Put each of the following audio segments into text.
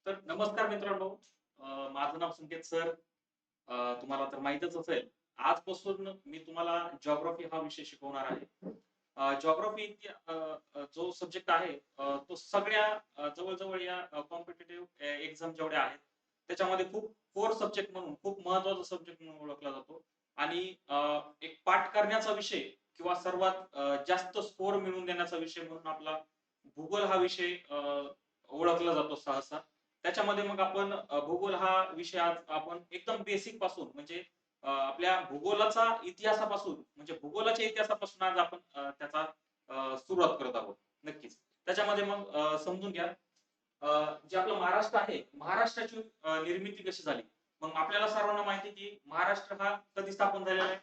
तर नमस्कार मित्रांनो. माझं नाव संकेत सर. तुम्हाला तर माहीतच असेल. आजपासून मी तुम्हाला जिओग्राफी हा विषय शिकवणार आहे. जिओग्राफी जो सब्जेक्ट आहे, तो सगळ्या जवळ-जवळ या कॉम्पिटिटिव्ह एक्झाम जेवढ्या आहेत, त्याच्यामध्ये खूप कोर सब्जेक्ट म्हणून, खूप महत्त्वाचा सब्जेक्ट म्हणून ओळखला जातो. आणि एक पाठ करण्याचा विषय किंवा सर्वात जास्त स्कोर मिळवून देण्याचा विषय म्हणून आपला भूगोल हा विषय ओळखला जातो सहसा. त्याच्यामध्ये मग आपण भूगोल हा विषय आज आपण एकदम बेसिक पासून म्हणजे आपल्या भूगोलाचा इतिहासापासून म्हणजे भूगोलाच्या इतिहासापासून आज आपण त्याचा सुरुवात करत आहोत. नक्कीच. त्याच्यामध्ये मग समजून घ्या. जे आपलं महाराष्ट्र आहे, महाराष्ट्राची निर्मिती कशी झाली? मग आपल्याला सर्वांना माहिती आहे, की महाराष्ट्र हा कधी स्थापन झालेला आहे?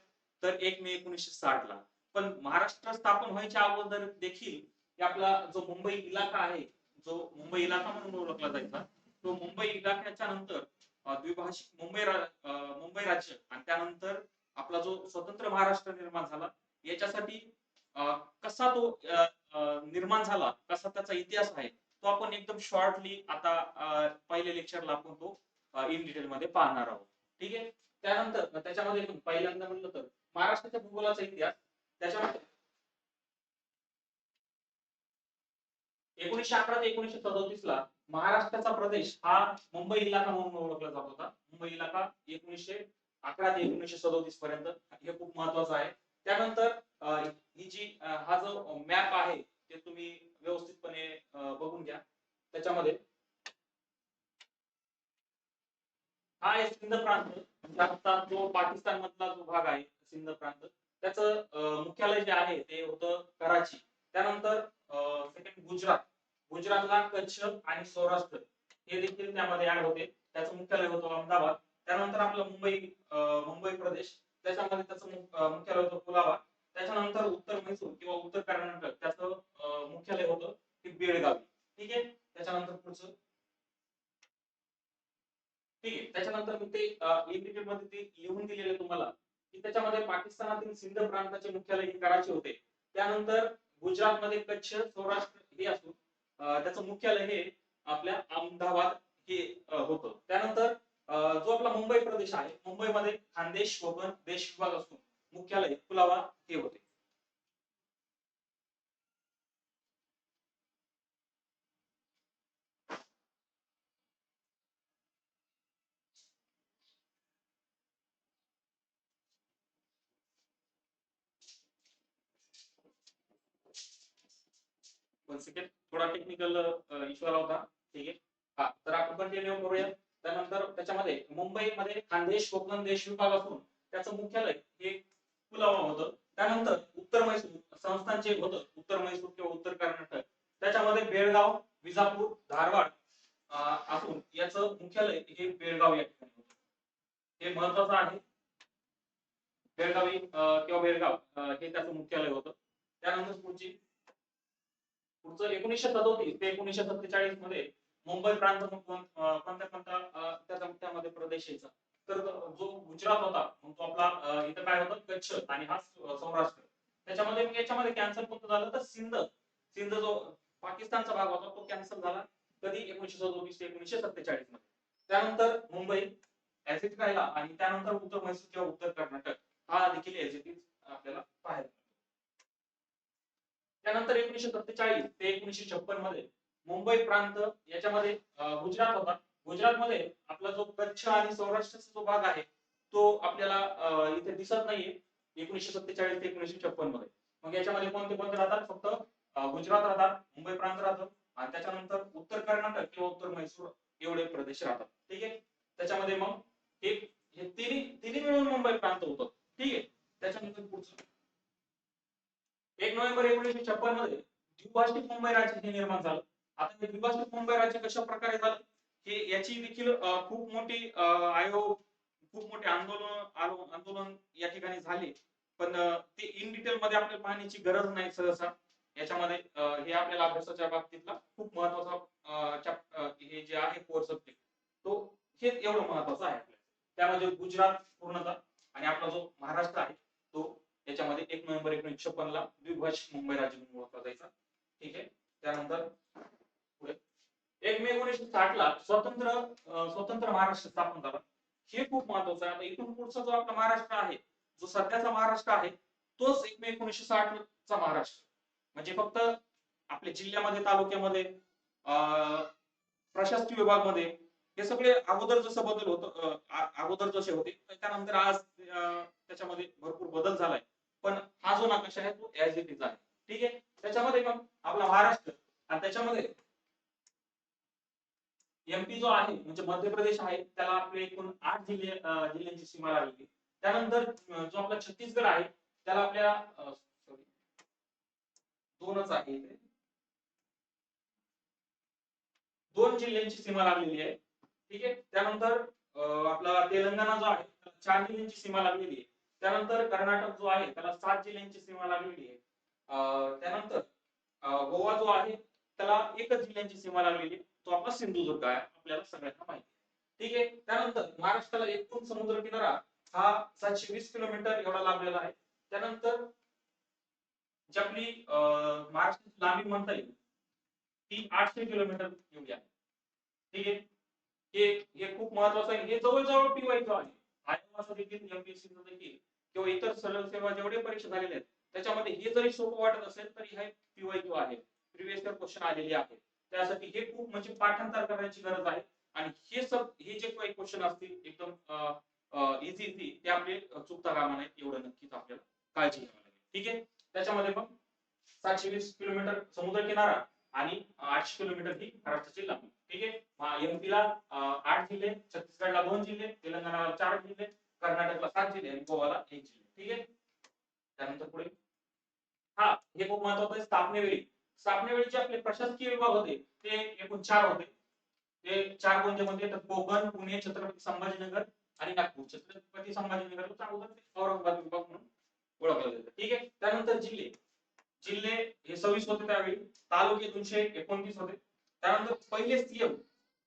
तर 1 मे 1960 ला. पण महाराष्ट्र स्थापन व्हायच्या अगोदर देखील हे आपला जो मुंबई इलाका आहे, जो मुंबई इलाका म्हणून ओळखला जायचा, तो मुंबई इलाख्याच्या नंतर द्विभाषिक मुंबई राज्य आणि त्यानंतर आपला जो स्वतंत्र महाराष्ट्र निर्माण झाला, याच्यासाठी कसा तो निर्माण झाला, कसा त्याचा इतिहास आहे, तो आपण एकदम शॉर्टली आता पहिल्या लेक्चरला आपण तो इन डिटेलमध्ये पाहणार आहोत. ठीक आहे. त्यानंतर त्याच्यामध्ये पहिल्यांदा म्हणलं तर महाराष्ट्राच्या भूगोलाचा इतिहास. त्याच्यामध्ये 1911 ते 1937 ला महाराष्ट्राचा प्रदेश हा मुंबई इलाका म्हणून ओळखला जात होता. मुंबई इलाका 1911 ते 1937 पर्यंत हे खूप महत्वाचं आहे. त्यानंतर ही जी हा जो मॅप आहे ते तुम्ही व्यवस्थितपणे बघून घ्या. त्याच्यामध्ये हा आहे सिंध प्रांत. म्हणजे आता जो पाकिस्तान मधला जो भाग आहे सिंध प्रांत, त्याचं मुख्यालय जे आहे ते होतं कराची. त्यानंतर सेकंड गुजरात. गुजरातला कच्छ आणि सौराष्ट्र हे देखील त्यामध्ये ऍड होते. त्याचं मुख्यालय होतं अहमदाबाद. त्यानंतर आपलं मुंबई प्रदेश, त्याच्यामध्ये त्याचं मुख्यालय होतं कुलाबा. त्याच्यानंतर उत्तर म्हैसूर किंवा उत्तर कर्नाटक त्याचं मुख्यालय होतं ते बेळगावी. ठीक आहे. त्याच्यानंतर पुढचं ठीक आहे. त्याच्यानंतर मग ते मध्ये ते लिहून दिलेलं तुम्हाला, की त्याच्यामध्ये पाकिस्तानातील सिंध प्रांताचे मुख्यालय हे कराची होते. त्यानंतर गुजरातमध्ये कच्छ, सौराष्ट्र हे असून त्याचं मुख्यालय हे आपल्या अहमदाबाद हे होतं. त्यानंतर जो आपला मुंबई प्रदेश आहे, मुंबईमध्ये खानदेश, कोकण, देश विभाग असून मुख्यालय कुलाबा हे होते. वन सेकंड, थोडा टेक्निकल इश्यू आला होता. ठीक आहे. हा, तर आपण कंटिन्यू करूया. त्यानंतर त्याच्यामध्ये मुंबईमध्ये खानदेश, कोकण, देश विभाग असून त्याचं मुख्यालय हे कुलाबा होतं. त्यानंतर उत्तर म्हैसूर संस्थानचे होतं, उत्तर म्हैसूर किंवा उत्तर कर्नाटक. त्याच्यामध्ये बेळगाव, विजापूर, धारवाड असून याचं मुख्यालय हे बेळगाव या ठिकाणी होतं. हे महत्वाचं आहे. बेळगावी किंवा बेळगाव हे त्याचं मुख्यालय होतं. त्यानंतर पुढचं 1937 ते 1947 मध्ये मुंबई प्रांत कोणत्या कोणत्या त्यामध्ये प्रदेश यायचा. तर जो गुजरात होता मग तो आपला इथं काय होतं कच्छ आणि हा सौराष्ट्र. त्याच्यामध्ये मग याच्यामध्ये कॅन्सल कोणतं झालं तर सिंध. सिंध जो पाकिस्तानचा भाग होता तो कॅन्सल झाला कधी 1937 ते 1947 मध्ये. त्यानंतर मुंबई ऍज इट राहिला आणि त्यानंतर उत्तर म्हैसूर किंवा उत्तर कर्नाटक हा देखील ऍज इट इज आपल्याला पाहायला. त्यानंतर 1947 ते 1956 मध्ये मुंबई प्रांत याच्यामध्ये गुजरात होता. गुजरातमध्ये आपला जो कच्छ आणि सौराष्ट्रचा जो भाग आहे तो आपल्याला इथे दिसत नाहीये 1947 ते 1956 मध्ये. मग याच्यामध्ये कोणते कोणते राहतात फक्त गुजरात राहतात, मुंबई प्रांत राहतं आणि त्याच्यानंतर उत्तर कर्नाटक किंवा उत्तर म्हैसूर एवढे प्रदेश राहतात. ठीक आहे. त्याच्यामध्ये मग हे हे तिन्ही तिन्ही मिळून मुंबई प्रांत होतं. ठीक आहे. त्याच्यानंतर पुढचं 1 नोव्हेंबर 1956 मध्ये द्विभाषिक मुंबई राज्य हे निर्माण झालं. आता हे द्विभाषिक मुंबई राज्य कशा प्रकारे झालं हे याची देखील खूप मोठी आयोग, खूप मोठे आंदोलन या ठिकाणी झाले. पण ते इन डिटेल मध्ये आपल्याला पाहण्याची गरज नाही सहसा. याच्यामध्ये हे आपल्याला अभ्यासाच्या बाबतीतला खूप महत्वाचा हे जे आहे कोर्स सब्जेक्ट तो हे एवढं महत्वाचं आहे आपल्याला. त्यामध्ये गुजरात पूर्णतः आणि आपला जो महाराष्ट्र आहे तो याच्यामध्ये 1 नोव्हेंबर 1956 ला द्विभाषिक मुंबई राज्य म्हणून ओळखला जायचा. ठीक आहे. त्यानंतर पुढे 1 1 मे 1960 ला स्वतंत्र महाराष्ट्र स्थापन झाला. हे खूप महत्वाचं आहे. आता इथून पुढचा जो आपला महाराष्ट्र आहे, जो सध्याचा महाराष्ट्र आहे, तोच 1 मे 1960 चा महाराष्ट्र. म्हणजे फक्त आपल्या जिल्ह्यामध्ये, तालुक्यामध्ये, प्रशासकीय विभागामध्ये हे सगळे अगोदर जसं बदल होतं, अगोदर जसे होते त्यानंतर आज त्याच्यामध्ये भरपूर बदल झालाय. पण हा जो नकाशा आहे तो ऍज इट इज आहे. ठीक आहे. त्याच्यामध्ये मग आपला महाराष्ट्र आणि त्याच्यामध्ये एमपी जो आहे म्हणजे मध्य प्रदेश आहे, त्याला आपले एकूण 8 जिल्ह्यांची सीमा लागली. त्यानंतर जो आपला छत्तीसगड आहे त्याला आपल्या सॉरी 2च आहे इथे, 2 जिल्ह्यांची सीमा लागलेली आहे. ठीक आहे. त्यानंतर आपला तेलंगणा जो आहे त्याला 4 जिल्ह्यांची सीमा लागलेली आहे. त्यानंतर कर्नाटक जो आहे त्याला 7 जिल्ह्यांची सीमा लागलेली आहे. त्यानंतर गोवा जो आहे त्याला 1च जिल्ह्यांची सीमा लागलेली आहे. तो आपला सिंधुदुर्ग आहे, आपल्याला सगळ्यांना माहिती आहे. ठीक आहे. त्यानंतर महाराष्ट्राला एकूण समुद्र किनारा हा 720 किलोमीटर एवढा लाभलेला आहे. त्यानंतर जी आपली महाराष्ट्राची लांबी म्हणता येईल ती 800 किलोमीटर एवढी आहे. ठीक आहे. हे खूप महत्वाचं आहे. हे जवळजवळ पीवायचं आहे. आयोगाचं देखील, एमपीएससीचं देखील किंवा इतर सरळ सेवा जेवढे परीक्षा झालेल्या आहेत त्याच्यामध्ये हे जरी सोपं वाटत असेल तरी हे पीवायक्यू आहे, प्रिव्हियस इयर क्वेश्चन आलेले आहे. त्यासाठी हे खूप म्हणजे पाठांतर करण्याची गरज आहे. आणि हे जे काही क्वेश्चन असतील एकदम इझी ते आपले चुकता कामा नये एवढं नक्कीच आपल्याला काळजी घ्यावी लागेल. ठीक आहे. त्याच्यामध्ये मग 720 किलोमीटर समुद्र किनारा आणि 800 किलोमीटर ही महाराष्ट्राची लांबी. ठीक आहे. एमपीला 8 जिल्हे, छत्तीसगडला 2 जिल्हे, तेलंगणाला 4 जिल्हे, कर्नाटकला 7 जिल्हे आणि गोवाला 1 जिल्हा. ठीक आहे. त्यानंतर पुढे हे खूप महत्वाचं आहे. स्थापनेवेळी जे आपले प्रशासकीय विभाग होते ते एकूण 4 होते. ते 4 कोणते कोणते? तर कोकण, पुणे, छत्रपती संभाजीनगर आणि नागपूर. छत्रपती संभाजीनगरला अगोदर औरंगाबाद विभाग म्हणून ओळखलं जातं. ठीक आहे. त्यानंतर जिल्हे हे 26 होते त्यावेळी, तालुके 229 होते. त्यानंतर पहिले सीएम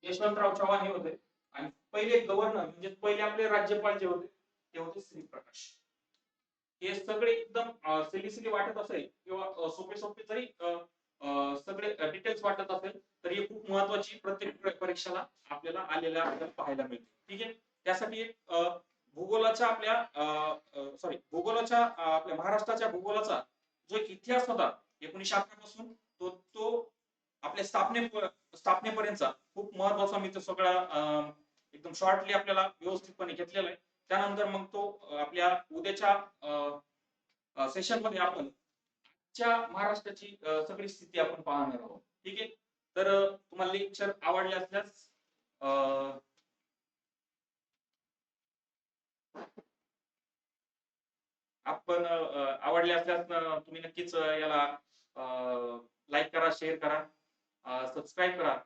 यशवंतराव चव्हाण हे होते आणि पहिले गव्हर्नर म्हणजे पहिले आपले राज्यपाल जे होते ते होते श्रीप्रकाश. हे सगळे एकदम सिली वाटत असेल किंवा सोपे जरी सगळे डिटेल्स वाटत असेल तर हे खूप महत्वाची प्रत्येक परीक्षेला आपल्याला आपल्याला पाहायला मिळते. ठीक आहे. त्यासाठी एक भूगोलाच्या आपल्या महाराष्ट्राच्या भूगोलाचा जो एक इतिहास होता 1911 पासून तो आपल्या स्थापनेपर्यंतचा खूप महत्वाचा मी तो सगळा एकदम शॉर्टली आपल्याला व्यवस्थितपणे घेतलेला आहे. त्यानंतर मग तो आपल्या उद्याच्या सेशन मध्ये आपण महाराष्ट्राची सगळी स्थिती आपण पाहणार आहोत. ठीक आहे. तर तुम्हाला लेक्चर आवडले असल्यास तुम्ही नक्कीच याला लाईक करा, शेअर करा, सबस्क्राईब करा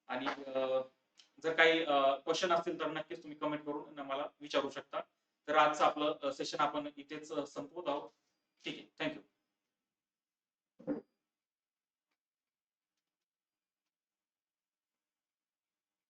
आणि जर काही क्वेश्चन असतील तर नक्कीच तुम्ही कमेंट करून मला विचारू शकता. तर आजचं आपलं सेशन आपण इथेच संपवत आहोत.